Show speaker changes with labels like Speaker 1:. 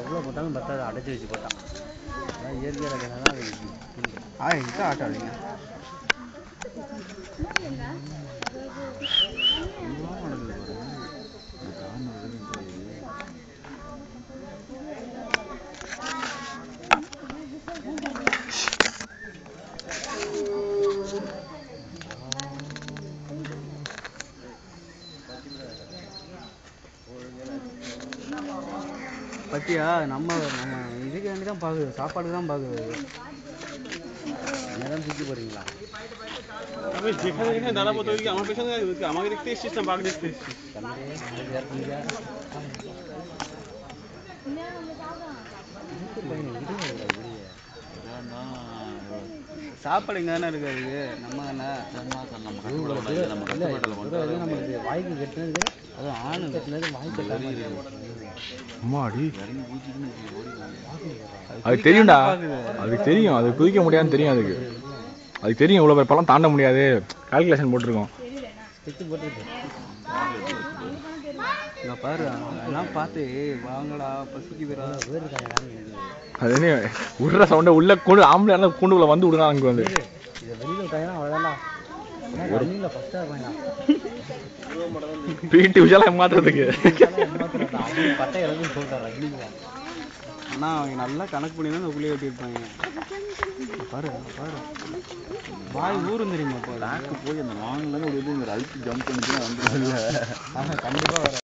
Speaker 1: எவ்வளோ போட்டாலும் பத்தாது, அடைச்சி வச்சு போட்டான். அதான் இயற்கையாக இருக்கிறதுனால அது இதான் ஆட்டம் அடிங்க. பத்தியா நம்ம இதுக்கு வேண்டி தான் பார்க்குது, சாப்பாடுக்கு தான் பார்க்குது. நேரம் தூக்கி போறீங்களா? যেখানে দাঁড়াবো তো আমার পেছনে আমাকে দেখতে এসছিস না বাঘ দেখতে এসছিস? சாப்பாடு இங்கே தானே இருக்காது, நம்ம தானே நமக்கு வாய்க்கு கட்டினது. அது ஆணு கட்டினது வாய்க்கு.
Speaker 2: அம்மாடி அது தெரியும்டா, அதுக்கு தெரியும், அது குதிக்க முடியாதுன்னு தெரியும். அதுக்கு தெரியும் இவ்வளோ பேர் பழம் தாண்ட முடியாது, கால்குலேஷன் போட்டிருக்கோம்.
Speaker 1: இங்கே பாரு, அதெல்லாம் பார்த்து வாங்கடா பசிக்குதுடா.
Speaker 2: அது என்ன விடுற சவுண்டை உள்ள கூண்டு ஆம்பளை இருந்தால் கூண்டுக்குள்ள வந்து விடுங்க. அங்கே வந்து
Speaker 1: இதை வெளியில் விட்டாங்கன்னா அவ்வளோதான். ஒரு மீனில் ஃபஸ்ட்டாக இருப்பாங்க
Speaker 2: பீட்டி விஷயம் ஏமாத்துறதுக்கு.
Speaker 1: பட்டை இறந்து சொல்லிட்டாரா இல்லைங்களா? ஆனால் அவங்க நல்லா கணக்கு பண்ணி தான் அந்த உள்ளே வெட்டியிருப்பாங்க. பாரு பாரு, வாய் ஊரும் தெரியுமா? இப்போ லாக்கு போய் அந்த வாங்கலாம் ஒரு இது அழுத்தி ஜம்ப் பண்ணிட்டு வந்து கண்டிப்பாக வர